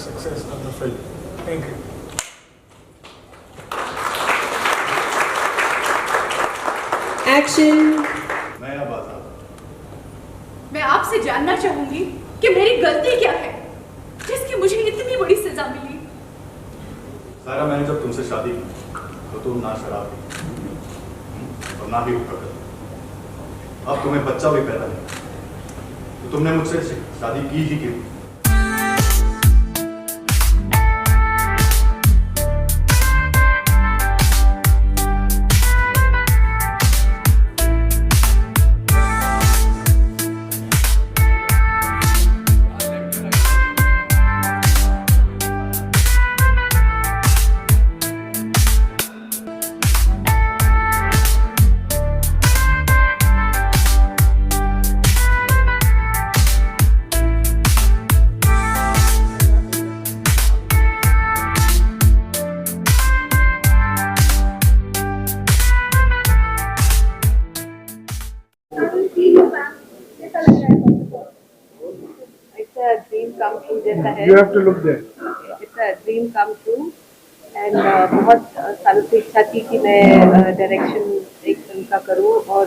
success of the film. Thank you. Action. मैं आपसे जानना चाहूंगी कि मेरी गलती क्या है जिसकी मुझे इतनी बड़ी सजा मिली। सारा, मैंने जब तुमसे शादी की तो तुम ना शराब पी और ना ही हुक्का कर। अब तुम्हें बच्चा भी पैदा नहीं तो तुमने मुझसे शादी की ही क्यों? come true जैसा है। You have to look there. It's a dream come true and बहुत सालों से इच्छा थी कि मैं डायरेक्शन एक फिल्म का करूं और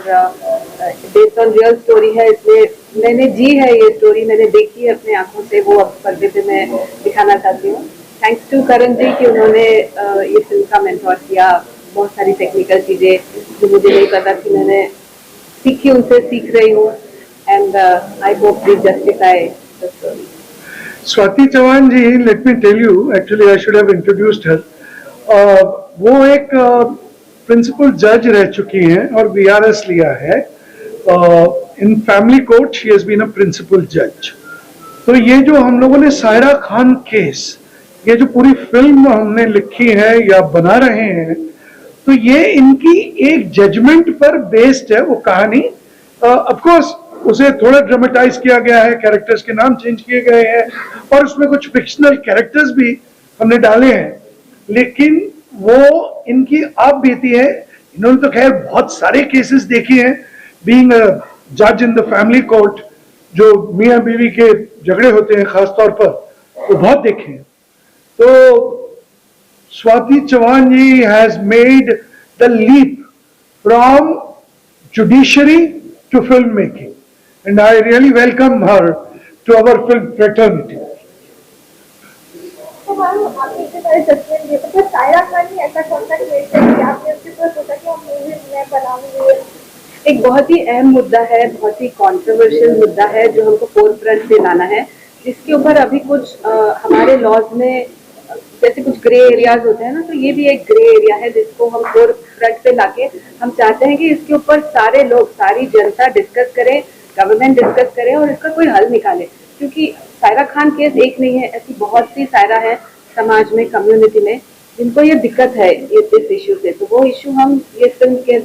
बेस्ड ऑन रियल स्टोरी है, इसलिए मैंने जी है ये स्टोरी, मैंने देखी है अपने आंखों से, वो अब पर्दे पे मैं दिखाना चाहती हूँ। थैंक्स टू करण जी कि उन्होंने ये फिल्म का मेंटोर किया, बहुत सारी टेक्निकल चीजें जो मुझे नहीं पता थी मैंने सीखी, उनसे सीख रही हूँ and I hope we justify the story. Swati Chauhan ji, let me tell you, actually I should have introduced her. वो एक प्रिंसिपल जज रह चुकी हैं और वीआरएस लिया है। In family court she has been a principal जज। तो ये जो हम लोगों ने सायरा खान केस, ये जो पूरी फिल्म हमने लिखी है या बना रहे हैं, तो ये इनकी एक जजमेंट पर बेस्ड है वो कहानी। ऑफ कोर्स उसे थोड़ा ड्रामेटाइज किया गया है, कैरेक्टर्स के नाम चेंज किए गए हैं और उसमें कुछ फिक्शनल कैरेक्टर्स भी हमने डाले हैं, लेकिन वो इनकी आप बीती है। इन्होंने तो खैर बहुत सारे केसेस देखे हैं, बीइंग अ जज इन द फैमिली कोर्ट, जो मियाँ बीवी के झगड़े होते हैं खास तौर पर, वो बहुत देखे हैं। तो Swati Chauhan ji has made the leap from judiciary to filmmaking, and I really welcome her to our film fraternity. तो मैम, आपने इतने सारे जजमेंट दिए, तो सायरा खान ने ऐसा कौन सा केस है कि आपने उसके ऊपर सोचा कि हम मूवी में बनाएंगे? एक बहुत ही अहम मुद्दा है, बहुत ही कंट्रोवर्शियल मुद्दा है जो हमको फोर फ्रंट पे लाना है, जिसके ऊपर अभी कुछ हमारे लॉज में जैसे कुछ ग्रे एरियाज होते हैं ना, तो ये भी एक ग्रे एरिया है जिसको हम फोर फ्रंट पे लाके हम चाहते हैं कि इसके ऊपर सारे लोग, सारी जनता डिस्कस करे, गवर्नमेंट डिस्कस करे और इसका कोई हल निकाले। क्योंकि सायरा खान केस एक नहीं है, ऐसी बहुत सी सायरा है समाज में, कम्युनिटी में, जिनको ये दिक्कत है इस इश्यू से। तो वो इश्यू हम ये फिल्म के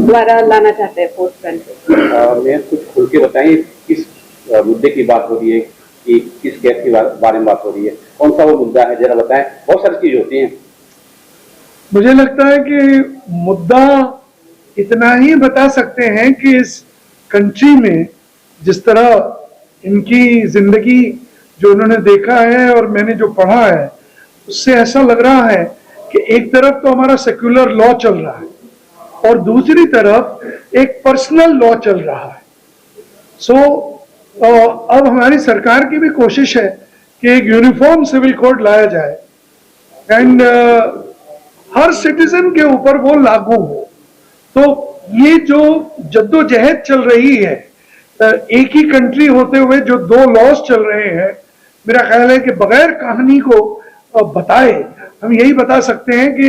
द्वारा लाना चाहते हैं फोर्थ फ्रंट पे। मैं कुछ खुल के बताएं किस मुद्दे की बात हो रही है, कि किस केस के बारे में बात हो रही है, कौन सा वो मुद्दा है, जरा बताएं। बहुत सारी चीजें होती हैं। मुझे लगता है कि मुद्दा इतना ही बता सकते हैं कि इस कंट्री में जिस तरह इनकी जिंदगी जो उन्होंने देखा है और मैंने जो पढ़ा है, उससे ऐसा लग रहा है कि एक तरफ तो हमारा सेक्युलर लॉ चल रहा है और दूसरी तरफ एक पर्सनल लॉ चल रहा है। सो अब हमारी सरकार की भी कोशिश है कि एक यूनिफॉर्म सिविल कोड लाया जाए एंड हर सिटीजन के ऊपर वो लागू हो। तो ये जो जद्दोजहद चल रही है, एक ही कंट्री होते हुए जो दो लॉज चल रहे हैं, मेरा ख्याल है कि बगैर कहानी को बताए हम यही बता सकते हैं कि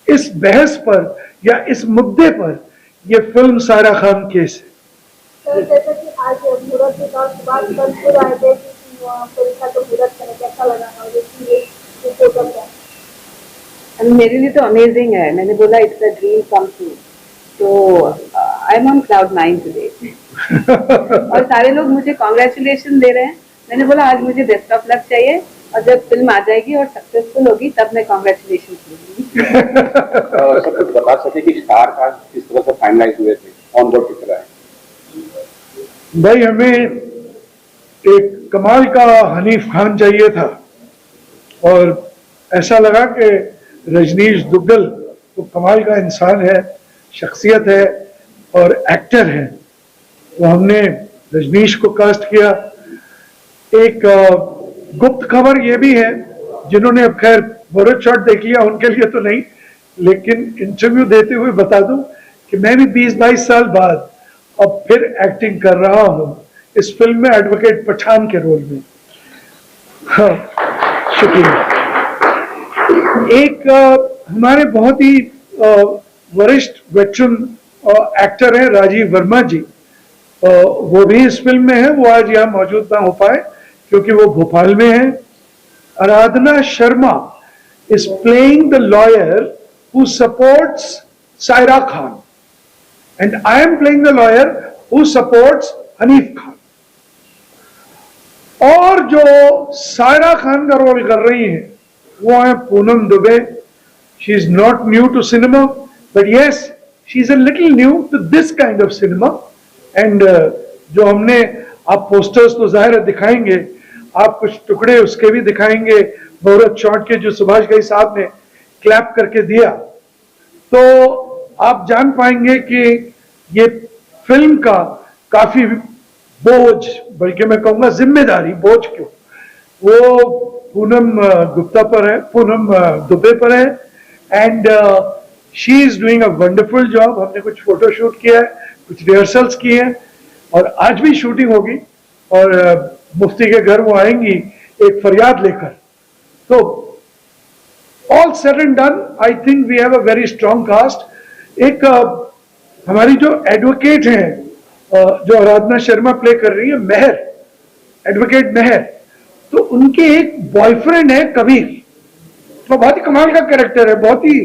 इस बहस पर या इस मुद्दे पर ये फिल्म सायरा खान केस है। तो जैसे कि आज मुहूर्त के बाद कल आए थे कि परीक्षा को मुहूर्त करने कैसा लगा था, मेरे लिए तो अमेजिंग है। मैंने बोला it's a dream come true, तो I am on cloud 9 today. और सारे लोग मुझे कॉन्ग्रेचुलेशन दे रहे हैं। मैंने बोला आज मुझे बेस्ट ऑफ लक चाहिए और जब फिल्म आ जाएगी और सक्सेसफुल होगी तब मैं कॉन्ग्रेचुलेशन दूंगी। सब कुछ बता सके कि स्टार का किस तरह से फाइनलाइज हुए थे, ऑन बोर्ड किस तरह है? भाई हमें एक कमाल का हनीफ खान चाहिए था, और ऐसा लगा कि रजनीश दुग्गल वो कमाल का इंसान है, शख्सियत है और एक्टर है, तो हमने रजनीश को कास्ट किया। एक गुप्त खबर ये भी है, जिन्होंने अब खैर बोरो शॉट देख लिया उनके लिए तो नहीं, लेकिन इंटरव्यू देते हुए बता दूं कि मैं भी 20-22 साल बाद अब फिर एक्टिंग कर रहा हूं इस फिल्म में, एडवोकेट पठान के रोल में। हाँ, शुक्रिया। एक हमारे बहुत ही वरिष्ठ वेटरन एक्टर हैं राजीव वर्मा जी, वो भी इस फिल्म में है। वो आज यहाँ मौजूद ना हो पाए क्योंकि वो भोपाल में है। आराधना Sharma is playing the lawyer who supports Saira Khan, and I am playing the lawyer who supports Hanif Khan. और जो सायरा खान का रोल कर रही हैं वो है Poonam Dubey. She is not new to cinema, but yes she is a little new to this kind of cinema. And जो हमने, आप पोस्टर्स तो जाहिर है दिखाएंगे, आप कुछ टुकड़े उसके भी दिखाएंगे, बहुत शॉट के जो सुभाष घई साहब ने क्लैप करके दिया, तो आप जान पाएंगे कि ये फिल्म का काफी बोझ, बल्कि मैं कहूंगा जिम्मेदारी, बोझ क्यों, वो पूनम गुप्ता पर है, पूनम दुबे पर है। And she is doing a wonderful job. हमने कुछ फोटो शूट किया है, कुछ रिहर्सल्स किए हैं, और आज भी शूटिंग होगी, और मुफ्ती के घर वो आएंगी एक फरियाद लेकर। तो all said and done, I think we have a very strong cast. एक हमारी जो एडवोकेट हैं, जो आराधना शर्मा प्ले कर रही है, मेहर, एडवोकेट मेहर, तो उनके एक बॉयफ्रेंड है कबीर, तो बहुत ही कमाल का कैरेक्टर है, बहुत ही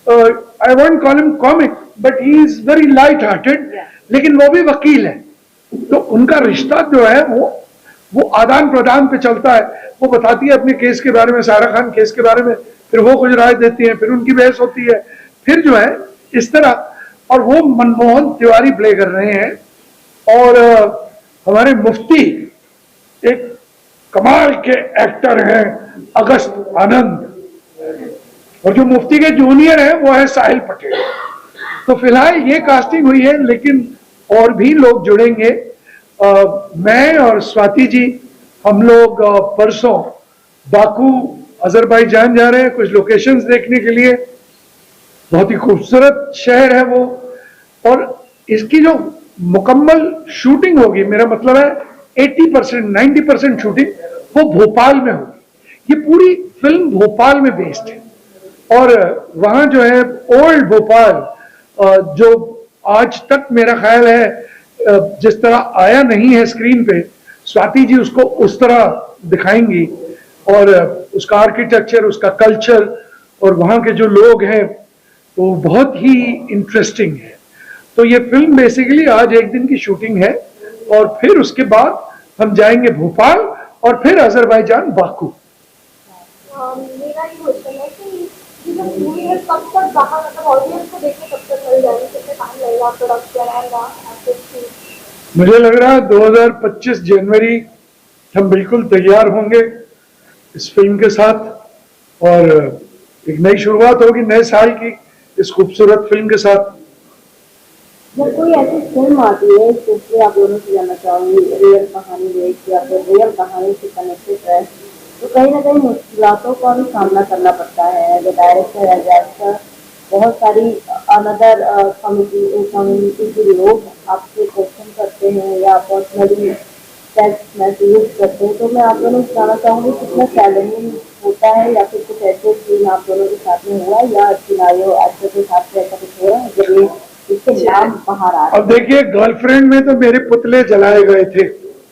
I won't call him comic, but he is very light hearted, लेकिन वो भी वकील है। तो उनका रिश्ता जो है वो आदान प्रदान पे चलता है। वो बताती है अपने केस के बारे में, सारा खान केस के बारे में, फिर वो कुछ राय देती है, फिर उनकी बहस होती है, फिर जो है इस तरह। और वो मनमोहन तिवारी प्ले कर रहे हैं, और हमारे मुफ्ती एक कमाल के एक्टर हैं अगस्त आनंद, और जो मुफ्ती के जूनियर हैं वो है साहिल पटेल। तो फिलहाल ये कास्टिंग हुई है, लेकिन और भी लोग जुड़ेंगे। मैं और स्वाति जी, हम लोग परसों बाकू अजरबैजान जा रहे हैं कुछ लोकेशंस देखने के लिए। बहुत ही खूबसूरत शहर है वो, और इसकी जो मुकम्मल शूटिंग होगी, मेरा मतलब है 80% 90% शूटिंग वो भोपाल में होगी। ये पूरी फिल्म भोपाल में बेस्ड है, और वहां जो है ओल्ड भोपाल, जो आज तक मेरा ख्याल है जिस तरह आया नहीं है स्क्रीन पे, स्वाति जी उसको उस तरह दिखाएंगी, और उसका आर्किटेक्चर, उसका कल्चर, और वहाँ के जो लोग हैं वो बहुत ही इंटरेस्टिंग है। तो ये फिल्म बेसिकली आज एक दिन की शूटिंग है, और फिर उसके बाद हम जाएंगे भोपाल, और फिर अजरबैजान बाकू। मेरा ये क्वेश्चन है कि ये जो मूवी है कब तक बाहर, मतलब ऑडियंस को देखने कब तक चल जाएगी, कितने टाइम लगेगा, प्रोडक्शन आएगा? मुझे लग रहा है 2025 जनवरी हम बिल्कुल तैयार होंगे इस फिल्म के साथ, और एक नई शुरुआत होगी नए साल की इस खूबसूरत फिल्म के साथ। जब कोई ऐसी फिल्म आती है जिससे आप दोनों से जानना चाहूंगी, रियल कहानी देख या फिर रियल कहानी से कनेक्टेड है, तो कहीं ना कहीं मुश्किलों का भी सामना करना पड़ता है। As a director, as actor, बहुत सारी अनदर कम्युनिटी के लोग आपसे क्वेश्चन करते हैं या पर्सनली टेक्स्ट मैसेज करते हैं। तो मैं आप दोनों से जानना चाहूँगी कितना चैलेंजिंग होता है, या फिर कुछ ऐसे सीन आप दोनों के साथ में हुआ, या सिनारियो एक्टर के साथ में ऐसा कुछ हो रहा है जब ये इसके नाम बाहर आ रहा है? अब देखिए, गर्लफ्रेंड में तो मेरे पुतले जलाए गए थे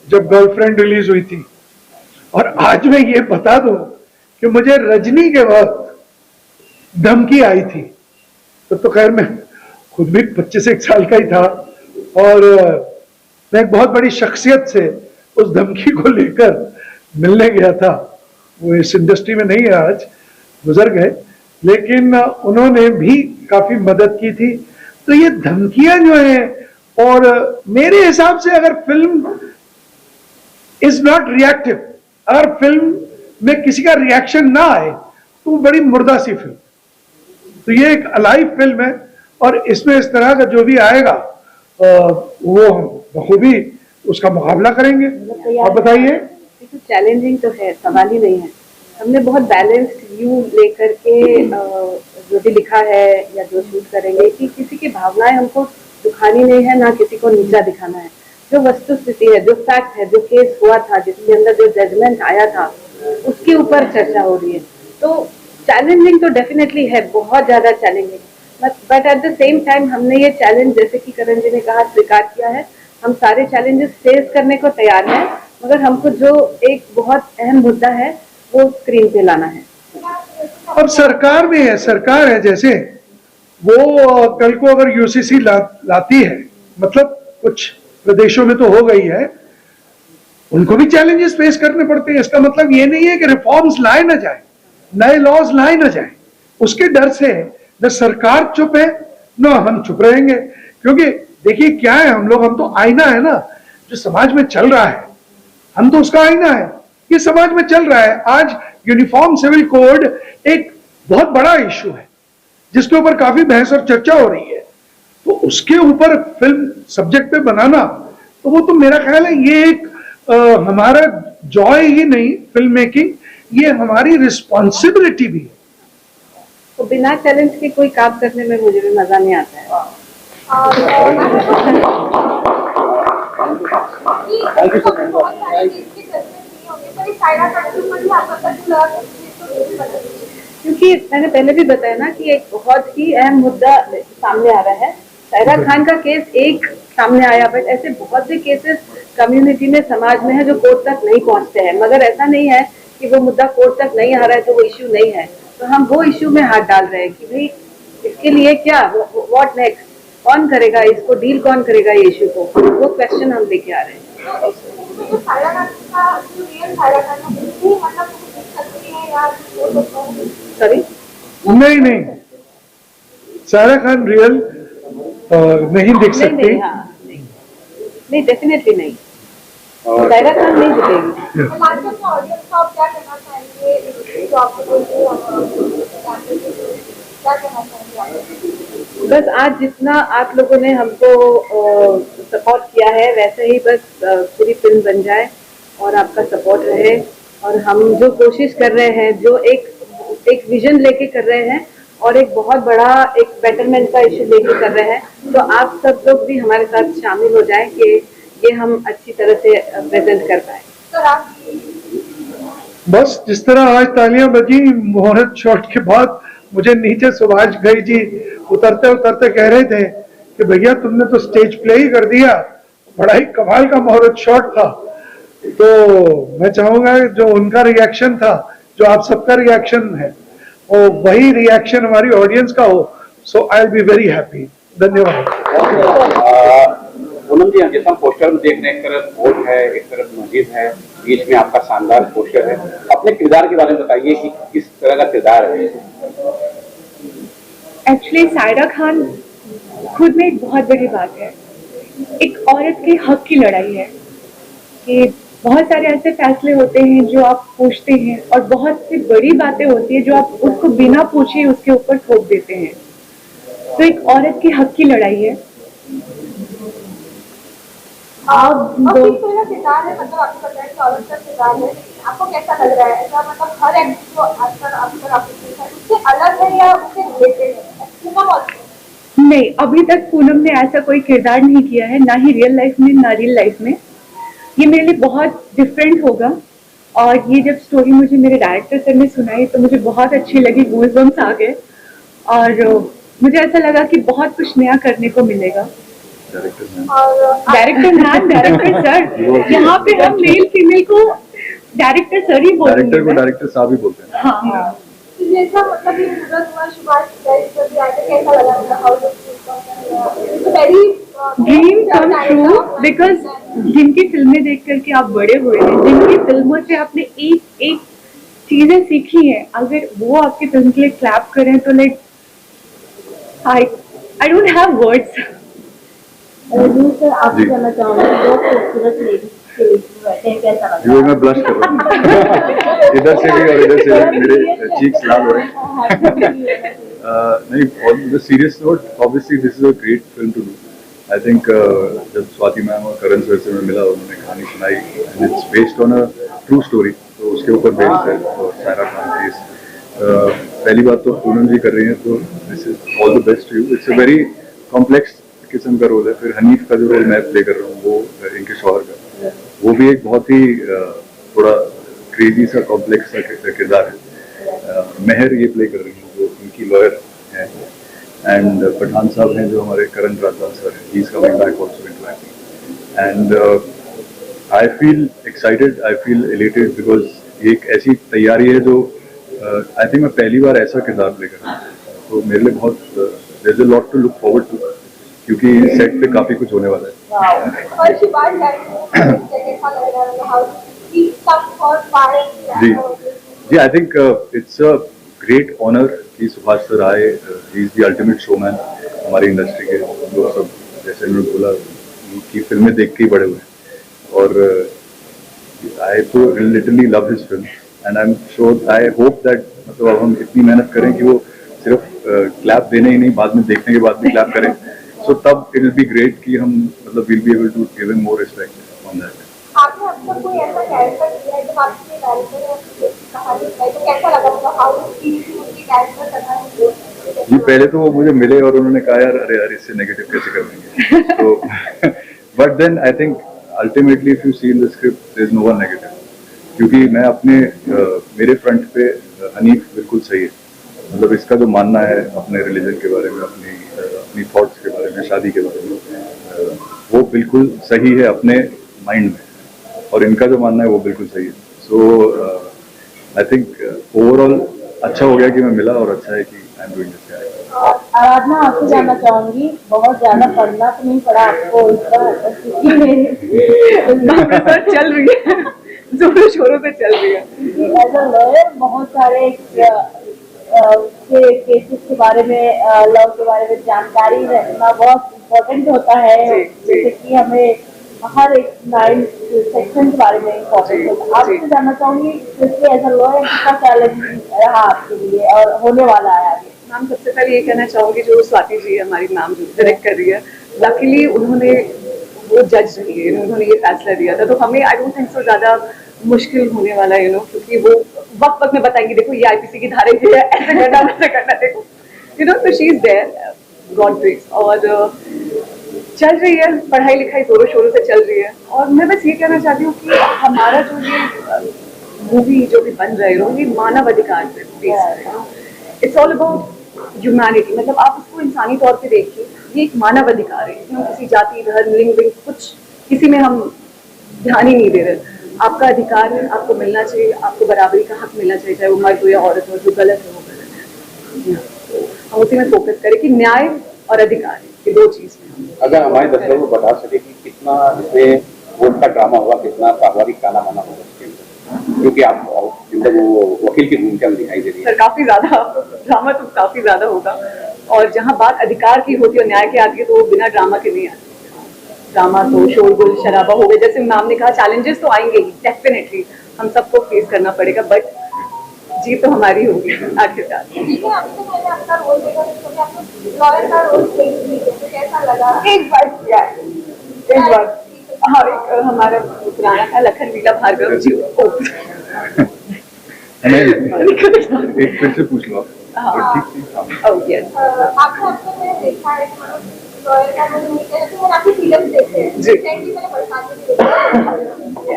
जब गर्लफ्रेंड रिलीज हुई थी, और आज मैं ये बता दूं कि मुझे रजनी के वक्त धमकी आई थी, तो खैर मैं खुद भी 25 साल का ही था, और मैं एक बहुत बड़ी शख्सियत से उस धमकी को लेकर मिलने गया था। वो इस इंडस्ट्री में नहीं है आज, गुजर गए, लेकिन उन्होंने भी काफी मदद की थी। तो ये धमकियां जो हैं, और मेरे हिसाब से अगर फिल्म इज नॉट रिएक्टिव। अगर फिल्म में किसी का रिएक्शन ना आए तो वो बड़ी मुर्दा सी फिल्म। तो ये एक अलाइव फिल्म है और इसमें इस तरह का जो भी आएगा वो हम बखूबी उसका मुकाबला करेंगे। आप बताइए। चैलेंजिंग तो है, सवाल ही नहीं है। हमने बहुत बैलेंस्ड व्यू लेकर के जो भी लिखा है या जो शूट करेंगे कि किसी की भावनाएं हमको दुखानी नहीं है, ना किसी को नीचा दिखाना है। जो वस्तु स्थिति है, जो फैक्ट है, जो केस हुआ था, जिसके अंदर जो जजमेंट आया था, उसके ऊपर चर्चा हो रही है। तो चैलेंजिंग तो डेफिनेटली है, बहुत ज्यादा challenging. But at the same time हमने ये चैलेंज, जैसे कि करण जी ने कहा, स्वीकार किया है। हम सारे चैलेंजेस फेस करने को तैयार हैं, मगर हमको जो एक बहुत अहम मुद्दा है वो स्क्रीन पे लाना है। अब सरकार में है, सरकार है, जैसे वो कल को अगर यूसीसी लाती है, मतलब कुछ प्रदेशों में तो हो गई है, उनको भी चैलेंजेस फेस करने पड़ते हैं। इसका मतलब ये नहीं है कि रिफॉर्म्स लाए ना जाए, नए लॉज लाए ना जाए। उसके डर से न सरकार चुप है न हम चुप रहेंगे। क्योंकि देखिए क्या है, हम तो आईना है ना, जो समाज में चल रहा है, हम तो उसका आईना है। ये समाज में चल रहा है। आज यूनिफॉर्म सिविल कोड एक बहुत बड़ा इश्यू है जिसके ऊपर काफी बहस और चर्चा हो रही है। तो उसके ऊपर फिल्म सब्जेक्ट पे बनाना, तो वो तो मेरा ख्याल है ये एक हमारा जॉय ही नहीं फिल्म मेकिंग, ये हमारी रिस्पॉन्सिबिलिटी भी है। तो बिना चैलेंज के कोई काम करने में मुझे भी मजा नहीं आता है। क्योंकि मैंने पहले भी बताया ना कि एक बहुत ही अहम मुद्दा सामने आ रहा है। सायरा खान का केस एक सामने आया, बट ऐसे बहुत से केसेस कम्युनिटी में, समाज में है जो कोर्ट तक नहीं पहुंचते हैं। मगर ऐसा नहीं है कि वो मुद्दा कोर्ट तक नहीं आ रहा है तो वो इश्यू नहीं है। तो हम वो इश्यू में हाथ डाल रहे हैं कि भाई इसके लिए क्या, व्हाट नेक्स्ट, कौन करेगा इसको, डील कौन करेगा ये इश्यू को, वो क्वेश्चन हम लेके आ रहे हैं। सॉरी, नहीं, सायरा खान रियल नहीं दिख सकती। नहीं, डेफिनेटली नहीं, सायरा खान नहीं दिखेगी। बस आज जितना आप लोगों ने हमको सपोर्ट किया है, वैसे ही बस पूरी फिल्म बन जाए और आपका सपोर्ट रहे। और हम जो कोशिश कर रहे हैं, जो एक विजन लेके कर रहे हैं और एक बहुत बड़ा एक बेटरमेंट का इश्यू लेके कर रहे हैं, तो आप सब लोग भी हमारे साथ शामिल हो जाएं कि ये हम अच्छी तरह से प्रेजेंट कर पाए। बस जिस तरह आज तालियां बजी मुहूर्त शॉट के बाद, मुझे नीचे सुभाष घई जी उतरते उतरते कह रहे थे कि भैया तुमने तो स्टेज प्ले ही कर दिया, बड़ा ही कमाल का मुहूर्त शॉट था। तो मैं चाहूंगा जो उनका रिएक्शन था, जो आप सबका रिएक्शन है, और वही रिएक्शन हमारी ऑडियंस का हो। So I will be very happy. धन्यवाद। पूनम जी, जैसा हम पोस्टर में देख रहे हैं, एक तरफ वोट है, एक तरफ मस्जिद है, बीच में आपका शानदार पोस्टर है। अपने किरदार के बारे में बताइए कि किस तरह का किरदार है। एक्चुअली सायरा खान खुद में एक बहुत बड़ी बात है। एक औरत के हक की लड़ाई है कि बहुत सारे ऐसे फैसले होते हैं जो आप पूछते हैं, और बहुत सी बड़ी बातें होती है जो आप उसको बिना पूछे उसके ऊपर थोप देते हैं। तो एक औरत के हक की लड़ाई है। आप किरदार है, मतलब आपको पता है कि औरत का किरदार है, आपको कैसा लग रहा है? ऐसा मतलब हर एक्टर जो अक्सर आपको देखा है उससे अलग है या उससे रिलेटेड है? नहीं, अभी तक पूनम ने ऐसा कोई किरदार नहीं किया है, ना ही रियल लाइफ में ना रियल लाइफ में। ये मेरे लिए बहुत डिफरेंट होगा। और ये जब स्टोरी मुझे मेरे डायरेक्टर सर ने सुनाई तो मुझे बहुत अच्छी लगी, गूज़बम्स आ गए और मुझे ऐसा लगा कि बहुत कुछ नया करने को मिलेगा। डायरेक्टर मैम, डायरेक्टर सर, यहाँ पे हम मेल फीमेल को डायरेक्टर सर ही बोलते हैं। डायरेक्टर को डायरेक्टर साहब ही बोलते हैं। हाँ, जैसा मतलब ये पूरा हुआ शुभाष कैसा लगा? ड्रीम कम ट्रू, बिकॉज जिनकी फिल्में देख करके आप बड़े हुए हैं, जिनकी फिल्मों से आपने एक एक चीजें सीखी हैं, अगर वो आपकी फिल्म के लिए क्लैप करें तो like I don't have words. Sir, आपसे जानना चाहूंगी, बहुत खूबसूरत लेडी इसमें बैठे हैं, कैसा लग जो मैं ब्लश कर रहा हूँ इधर से भी और इधर से भी मेरे चीक्स लाल हो रहे हैं नहीं on the serious note obviously this is a great film to do I think जब स्वाति मैम और करण सर से मैं मिला उन्होंने कहानी सुनाई and it's based on a true story तो उसके ऊपर बेस्ड है और सारा काम पहली बात तो पूनम जी कर रही हैं तो this is all the best to you it's a very complex किस्म का रोल है फिर हनीफ का जो रोल मैं प्ले कर रहा हूँ वो इनके शौहर का वो भी एक बहुत ही थोड़ा क्रेजी सा कॉम्प्लेक्स सा किरदार है मेहर ये प्ले कर रही हैं जो उनकी लॉयर है एंड पठान साहब हैं जो हमारे करण राजा सर हैं he is coming back also into acting and I feel excited I feel elated because ये एक ऐसी तैयारी है जो आई थिंक मैं पहली बार ऐसा किरदार प्ले कर रहा हूँ तो मेरे लिए बहुत there is a lot to look forward to क्योंकि सेट पे काफी कुछ होने वाला है और शिवाज कैसा लग रहा है हाउ ही कम और फायर जी I think it's a great honour कि सुभाष सर आए he is the ultimate showman हमारी इंडस्ट्री के लोग सब जैसे उन्होंने बोला उनकी फिल्में देख के ही बड़े हुए और आई तो literally love his film and I am sure I hope that मतलब अब हम इतनी मेहनत करें कि वो सिर्फ क्लैप देने ही नहीं बाद में देखने के बाद भी क्लैप करें सो तब इट विल बी ग्रेट कि हम मतलब will be able to give him more respect on that आपने अब तक कोई ऐसा कैरेक्टर किया है जब आपके डायरेक्टर ने कहानी बताई तो कैसा लगा मतलब हाउ उनकी कैरेक्टर करना है जी पहले तो वो मुझे मिले और उन्होंने कहा यार अरे यार इससे नेगेटिव कैसे कर देंगे तो but then I think ultimately if you see in the script there is no one negative क्योंकि मैं अपने मेरे फ्रंट पे हनीफ बिल्कुल सही है मतलब इसका जो मानना है अपने रिलीजन के बारे में अपनी थॉट्स के बारे में शादी के बारे में वो बिल्कुल सही है अपने माइंड में और इनका जो मानना है वो बिल्कुल सही है सो आई थिंक ओवरऑल अच्छा हो गया कि मैं मिला और अच्छा है कि I am doing this character Aradhana आपसे जानना चाहूंगी बहुत ज्यादा पढ़ना तो नहीं पड़ा आपको इसका चल रही है जोरों शोरों पे चल रही है एज अ लॉयर बहुत सारे केसेस के बारे में लॉ के बारे में जानकारी रखना बहुत इम्पोर्टेंट होता है जैसे कि हमें हर एक लाइन सेक्शन के बारे में इम्पोर्टेंट होता है आपसे जानना चाहूंगी एज अ लॉयर कितना चैलेंजिंग रहा आपके लिए और होने वाला है आगे मैम सबसे पहले ये कहना चाहूंगी जो स्वाति जी है हमारी मैम जो डायरेक्ट कर रही है लकीली उन्होंने वो जज रही है उन्होंने ये फैसला दिया था तो हमें आई डोंट थिंक सो ज्यादा मुश्किल होने वाला है क्योंकि वो वक्त वक्त में बताएंगे देखो ये आईपीसी की धारा ये है ऐसे करना वैसे करना देखो तो she is there God grace और चल रही है पढ़ाई लिखाई जोरों शोरों से चल रही है और मैं बस ये कहना चाहती हूँ कि हमारा जो ये मूवी जो भी बन रहा है ये मानव अधिकार पे बेस्ड है इट्स ऑल अबाउट ह्यूमैनिटी मतलब आप उसको इंसानी तौर पे देखिए ये एक मानव अधिकार है इसमें किसी जाति धर्म लिंग विंग कुछ किसी में हम ध्यान ही नहीं दे रहे आपका अधिकार है आपको मिलना चाहिए आपको बराबरी का हक मिलना चाहिए चाहे वो मर्द हो या औरत हो जो गलत है वो गलत है हम उसी में फोकस करें कि न्याय और अधिकार ये दो चीज में अगर हमारे दर्शकों को बता सके कि कितना इसमें कोर्ट का ड्रामा होगा कितना पारिवारिक काला बना होगा इसके अंदर क्योंकि आप वो वकील की भूमिका में दिखाई दे रही है सर काफी ज्यादा ड्रामा तो काफी ज्यादा होगा और जहाँ बात अधिकार की होती है और न्याय की आती है तो वो बिना ड्रामा के नहीं आती ड्रामा तो शोरगुल शराबा हो गए जैसे मैम ने कहा चैलेंजेस तो आएंगे ही डेफिनेटली हम सबको फेस करना पड़ेगा बट जीत तो हमारी होगी आखिरकार एक बार हाँ एक हमारा पुराना था लखन वीला भार्गव जी एक फिर से पूछ लो आप आपने देखा है लॉयर का रोल नहीं है तो आप फिल्म देखते हैं रिसेंटली मैंने बरसात में देखा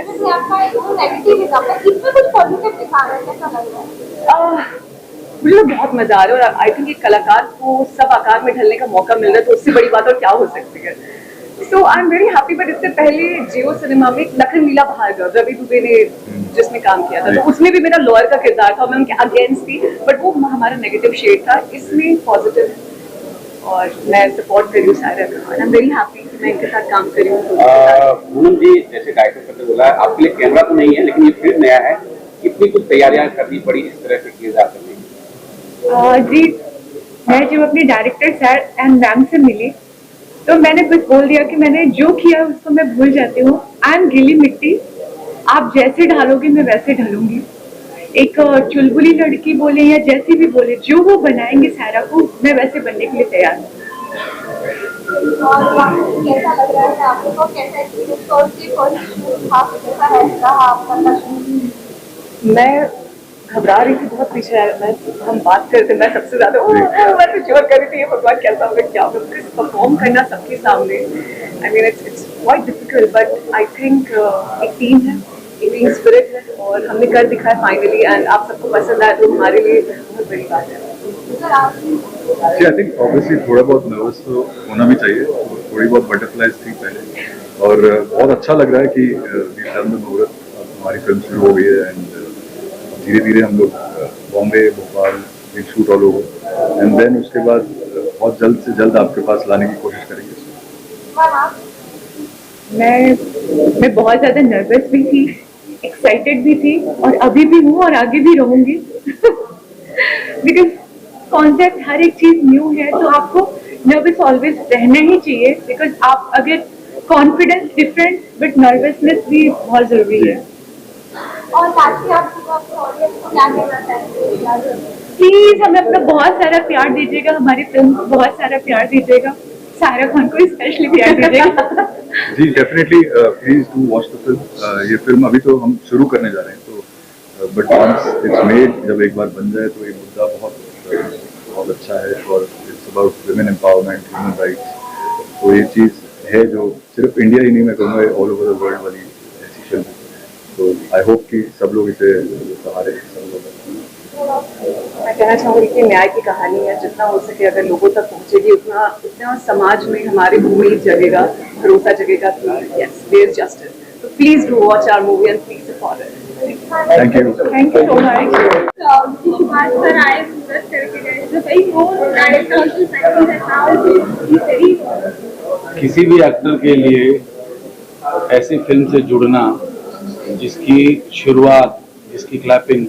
उसमें आपका एक नेगेटिव दिखा है इसमें कुछ पॉजिटिव दिखा रहा है कैसा लग रहा है मुझे बहुत मजा आ रहा है और आई थिंक एक कलाकार को सब आकार में ढलने का मौका मिल रहा है तो उससे बड़ी बात और क्या हो सकती है so I am very happy but इससे पहले जियो सिनेमा में लखन वीला भार्गव रवि दुबे ने जिसमें काम किया था तो उसमें भी मेरा लॉयर का किरदार था मैं उनके अगेंस्ट थी बट वो हमारा नेगेटिव शेड था इसमें पॉजिटिव है और मैं सपोर्ट कर रही हूँ सारे आई एम वेरी हैप्पी कि मैं इनके साथ काम कर रही हूँ पूनम जी जैसे डायरेक्टर करते बोला है आपके लिए कैमरा तो नहीं है लेकिन ये फिर नया है कितनी कुछ तैयारियां करनी पड़ी इस तरह के किरदार करने जी मैं जब अपने डायरेक्टर सर एंड मैम से मिली तो मैंने बस बोल दिया कि मैंने जो किया उसको मैं भूल जाती हूँ। आई एम गीली मिट्टी, आप जैसे ढालोगे मैं वैसे ढलूंगी। एक चुलबुली लड़की बोले या जैसी भी बोले, जो वो बनाएंगे सायरा को, मैं वैसे बनने के लिए तैयार हूँ। और कैसा लग रहा है आपको, कैसा एक्सपीरियंस और कैसा रहा आपका कश्मीर? मैं घबरा रही थी बहुत पीछे, हम बात कर रहे थे, मैं सबसे ज्यादा मैं तो जोर कर रही थी, ये भगवान कैसा होगा, क्या होगा, परफॉर्म करना सबके सामने। I mean it's quite difficult, but I think एक टीम है, एक टीम स्पिरिट है, और हमने कर दिखाया फाइनली, एंड आप सबको पसंद आया तो हमारे लिए बहुत बड़ी बात है। आई थिंक ऑब्वियसली थोड़ा बहुत नर्वस तो होना भी चाहिए, थोड़ी बहुत बटरफ्लाइज थी पहले, और बहुत अच्छा लग रहा है कि मुहूर्त हमारी फिल्म शुरू हो गई है, एंड धीरे धीरे हम लोग Bombay, Bhopal will shoot all over, and then उसके बाद बहुत जल्द से जल्द आपके पास लाने की कोशिश करेंगे। मैं बहुत ज्यादा नर्वस भी थी, एक्साइटेड भी थी, और अभी भी हूँ और आगे भी रहूंगी। बिकॉज कॉन्सेप्ट हर एक चीज न्यू है, तो आपको नर्वस ऑलवेज रहना ही चाहिए, बिकॉज आप अगर कॉन्फिडेंस डिफरेंट बट नर्वसनेस भी बहुत जरूरी है। और लास्ट आप अपने ऑडियंस को क्या कहना चाहेंगे? प्लीज हमें अपना बहुत सारा प्यार दीजिएगा, हमारी फिल्म को बहुत सारा प्यार दीजिएगा, सायरा खान को स्पेशली प्यार दीजिएगा। जी definitely, please do watch the film. ये फिल्म अभी तो हम शुरू करने जा रहे हैं, तो बट वंस इट्स मेड, जब एक बार बन जाए तो ये मुद्दा बहुत अच्छा है, और it's about women empowerment, human rights. तो ये चीज़ है जो सिर्फ इंडिया ही नहीं, मैं कहूँगा ऑल ओवर द वर्ल्ड वाली ऐसी फिल्म है। तो आई होप कि सब लोग इसे सहारे, सब लोग। मैं कहना चाहूँगी कि न्याय की कहानी है, जितना हो सके अगर लोगों तक पहुँचेगी उतना समाज में हमारी उम्मीद जगेगा, भरोसा जगेगा कि यस देयर इज जस्टिस। तो please do watch our movie and please support it. Thank you so much. Subhash sir आए सूरत करके गए, तो कई वो डायरेक्टर की सेटिंग है, हाउ सही किसी भी एक्टर के लिए ऐसी फिल्म से जुड़ना जिसकी शुरुआत, जिसकी क्लैपिंग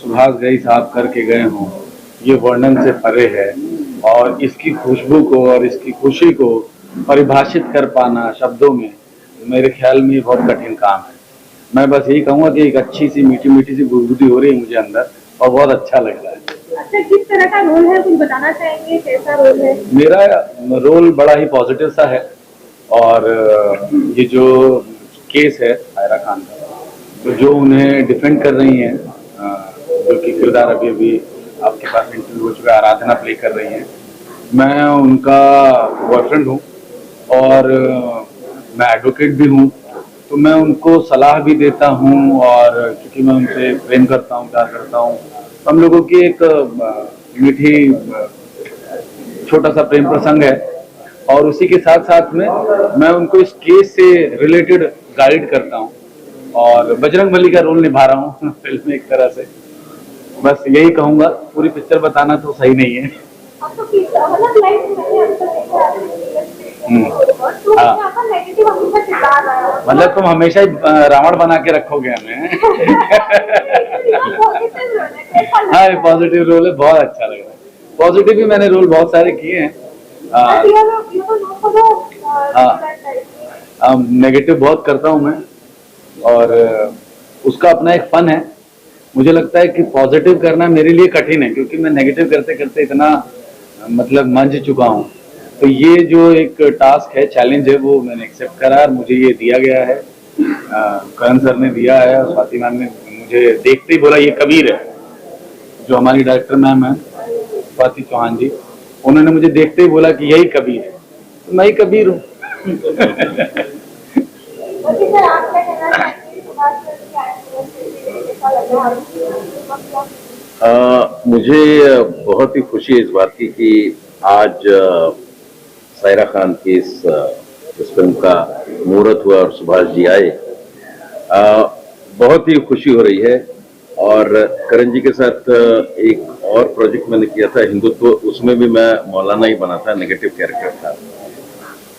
सुभाष घई साहब करके गए हों, ये वर्णन से परे है, और इसकी खुशबू को और इसकी खुशी को परिभाषित कर पाना शब्दों में मेरे ख्याल में बहुत कठिन काम है। मैं बस यही कहूँगा कि एक अच्छी सी मीठी सी गुदगुदी हो रही है मुझे अंदर, और बहुत अच्छा लग रहा है। अच्छा, किस तरह का रोल है, कुछ बताना चाहेंगे, कैसा रोल है? मेरा रोल बड़ा ही पॉजिटिव सा है, और ये जो केस है सायरा खान का, तो जो उन्हें डिफेंड कर रही हैं, जो कि किरदार अभी आपके पास इंटरव्यू हो चुका, आराधना प्ले कर रही हैं, मैं उनका बॉयफ्रेंड हूँ, और मैं एडवोकेट भी हूँ, तो मैं उनको सलाह भी देता हूँ, और क्योंकि मैं उनसे प्रेम करता हूँ, प्यार करता हूँ, तो हम लोगों की एक मीठी छोटा सा प्रेम प्रसंग है, और उसी के साथ साथ में मैं उनको इस केस से रिलेटेड गाइड करता हूँ, और बजरंगबली का रोल निभा रहा हूँ फिल्म में एक तरह से। बस यही कहूँगा, पूरी पिक्चर बताना तो सही नहीं है। मतलब तुम हमेशा ही रावण बना के रखोगे हमें। हाँ, पॉजिटिव रोल है, बहुत अच्छा लग रहा है। पॉजिटिव भी मैंने रोल बहुत सारे किए हैं, हाँ, नेगेटिव बहुत करता हूँ मैं, और उसका अपना एक फन है। मुझे लगता है कि पॉजिटिव करना मेरे लिए कठिन है, क्योंकि मैं नेगेटिव करते करते इतना मतलब मंझ चुका हूँ। तो ये जो एक टास्क है, चैलेंज है, वो मैंने एक्सेप्ट करा, और मुझे ये दिया गया है, करण सर ने दिया है, और स्वाति मैम ने मुझे देखते ही बोला ये कबीर है। जो हमारी डायरेक्टर मैम है स्वाति चौहान जी, उन्होंने मुझे देखते ही बोला कि यही कबीर है, तो मैं ही कबीर हूँ। मुझे बहुत ही खुशी है इस बात की कि आज सायरा खान की इस फिल्म का मुहूर्त हुआ और सुभाष जी आए। बहुत ही खुशी हो रही है। और करण जी के साथ एक और प्रोजेक्ट मैंने किया था हिंदुत्व, उसमें भी मैं मौलाना ही बना था, नेगेटिव कैरेक्टर था।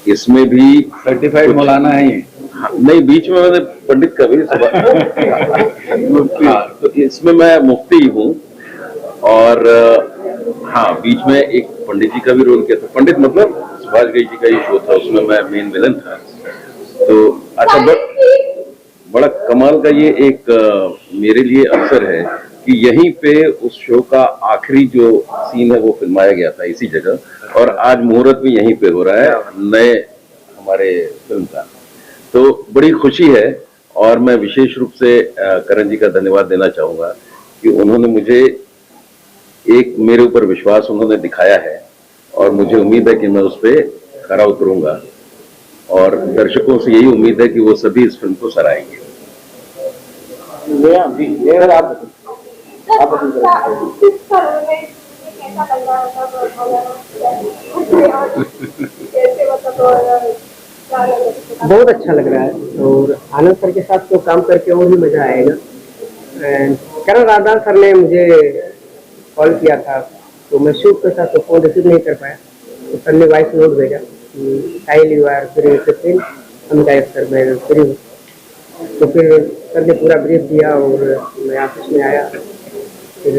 इसमें भी सर्टिफाइड मौलाना है ये? हाँ, नहीं, बीच में मैंने पंडित का भी तो इसमें मैं मुफ्ती हूँ, और हाँ, बीच में एक पंडित जी का भी रोल किया था। पंडित मतलब सुभाष घई जी का ही शो था, उसमें मैं मेन विलन था। तो अच्छा, बड़ा कमाल का ये एक मेरे लिए अवसर है कि यहीं पे उस शो का आखिरी जो सीन है वो फिल्माया गया था इसी जगह, और आज मुहूर्त भी यहीं पे हो रहा है नए हमारे फिल्म का। तो बड़ी खुशी है, और मैं विशेष रूप से करण जी का धन्यवाद देना चाहूंगा कि उन्होंने मुझे एक मेरे ऊपर विश्वास उन्होंने दिखाया है, और मुझे उम्मीद है कि मैं उस पर खरा उतरूंगा, और दर्शकों से यही उम्मीद है कि वो सभी इस फिल्म को सराहेंगे। बहुत अच्छा लग रहा है, और आनंद सर के साथ तो काम करके और भी मजा आएगा। करण राधा सर ने मुझे कॉल किया था, तो मैं शूट पे था तो फोन रिसीव नहीं कर पाया, तो सर ने वॉइस नोट भेजा, Sahil you are free with the film, हम कहा सर मैं फ्री हूँ। तो फिर सर ने पूरा ब्रीफ दिया और मैं ऑफिस में आया, फिर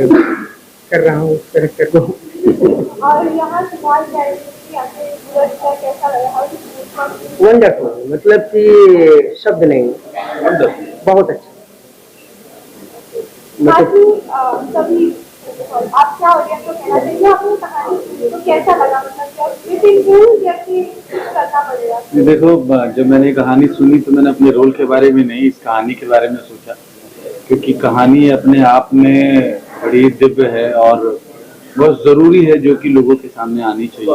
कर रहा हूँ कैरेक्टर को। और यहाँ सुभाष घई की आपने पूरा कैसा लगा? वंडरफुल, मतलब कि शब्द नहीं, बहुत अच्छा। बाकी सभी आप क्या ऑडियंस को कहना चाहिए आपने कहानी तो कैसा लगा, मतलब करना पड़ेगा? देखो, जब मैंने कहानी सुनी तो मैंने अपने रोल के बारे में नहीं, इस कहानी के बारे में सोचा, क्योंकि कहानी अपने आप में बड़ी दिव्य है और बहुत जरूरी है, जो कि लोगों के सामने आनी चाहिए।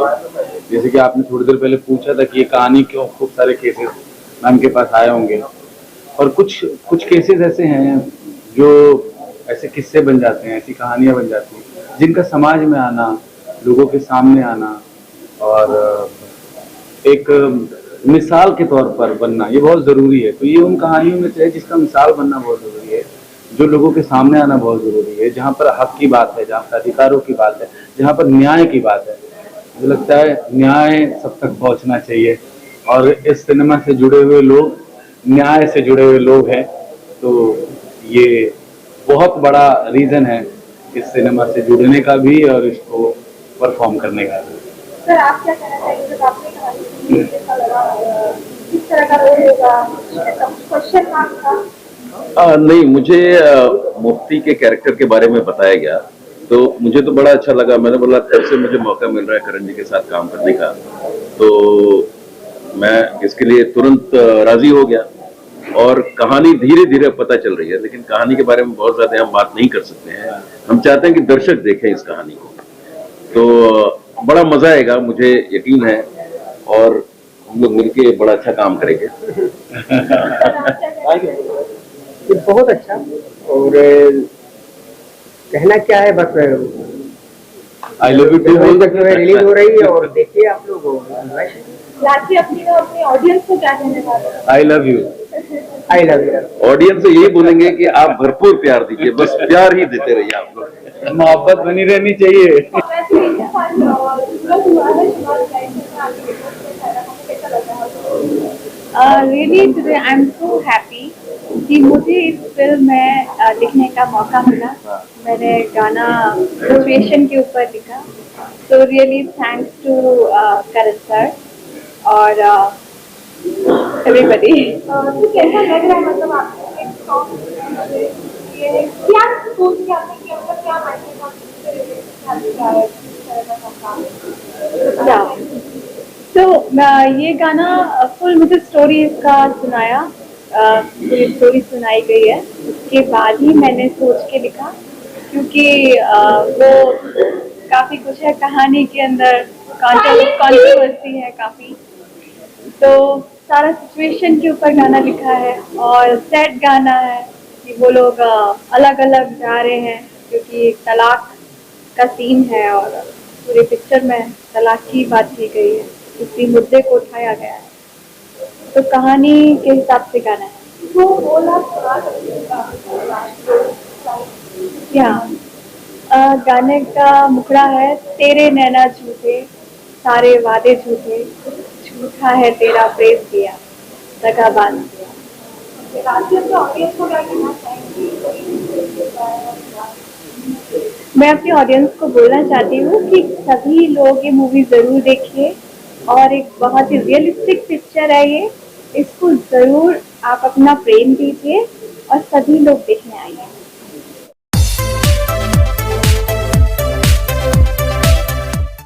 जैसे कि आपने थोड़ी देर पहले पूछा था कि ये कहानी क्यों, खूब सारे केसेस मैम के पास आए होंगे, और कुछ केसेस ऐसे हैं जो ऐसे किस्से बन जाते हैं, ऐसी कहानियां बन जाती हैं, जिनका समाज में आना, लोगों के सामने आना और एक मिसाल के तौर पर बनना, ये बहुत ज़रूरी है। तो ये उन कहानियों में से है जिसका मिसाल बनना बहुत ज़रूरी है, जो लोगों के सामने आना बहुत ज़रूरी है, जहाँ पर हक की बात है, जहाँ पर अधिकारों की बात है, जहाँ पर न्याय की बात है। मुझे लगता है न्याय सब तक पहुँचना चाहिए, और इस सिनेमा से जुड़े हुए लोग न्याय से जुड़े हुए लोग हैं, तो ये बहुत बड़ा रीज़न है इस सिनेमा से जुड़ने का भी और इसको परफॉर्म करने का भी। सर आप क्या कहना चाहिए, जब आपने कहानी कैसा लगा, किस तरह का रोल होगा, क्वेश्चन मार्क था? नहीं, मुझे मुफ्ती के कैरेक्टर के बारे में बताया गया, तो मुझे तो बड़ा अच्छा लगा। मैंने बोला तब से मुझे मौका मिल रहा है करण जी के साथ काम करने का, तो मैं इसके लिए तुरंत राजी हो गया। और कहानी धीरे धीरे पता चल रही है, लेकिन कहानी के बारे में बहुत ज्यादा हम बात नहीं कर सकते हैं। हम चाहते हैं कि दर्शक देखें इस कहानी को, तो बड़ा मजा आएगा, मुझे यकीन है, और हम लोग मिलके बड़ा अच्छा काम करेंगे। बहुत अच्छा, और कहना क्या है, बस I love you too release हो रही है, और देखिए आप लोग अपनी ऑडियंस को क्या कहने वाले हैं? आई love you. I love you. Audience से यही बोलेंगे कि आप भरपूर प्यार दीजिए, बस प्यार ही देते रहिए आप लोग, मोहब्बत बनी रहनी चाहिए। Really today I am so happy कि मुझे इस फिल्म में लिखने का मौका मिला। मैंने गाना सिचुएशन के ऊपर लिखा, तो really thanks to Karan sir और एवरीबॉडी। तो कैसा लग रहा है, मतलब आपको एक सॉन्ग क्या सोच के आपने किया, मतलब क्या मायने तो ये गाना फुल मुझे स्टोरी इसका सुनाया, पूरी स्टोरी सुनाई गई है, उसके बाद ही मैंने सोच के लिखा, क्योंकि वो काफ़ी कुछ है कहानी के अंदर, कंट्रोवर्सी है काफ़ी, तो सारा सिचुएशन के ऊपर गाना लिखा है। और सैड गाना है कि वो लोग अलग अलग जा रहे हैं, क्योंकि तलाक का सीन है और पूरी पिक्चर में तलाक की बात की गई है, इसी मुद्दे को उठाया गया है, तो कहानी के हिसाब से गाना है। वो बोला क्या गाने का मुखड़ा है, तेरे नैना झूठे, सारे वादे झूठे, झूठा है तेरा प्रेम दिया, दगाबाज दिया। मैं अपनी ऑडियंस को बोलना चाहती हूँ कि सभी लोग ये मूवी ज़रूर देखिए, और एक बहुत ही रियलिस्टिक पिक्चर है ये। इसको जरूर आप अपना प्रेम दीजिए और सभी लोग देखने आइए।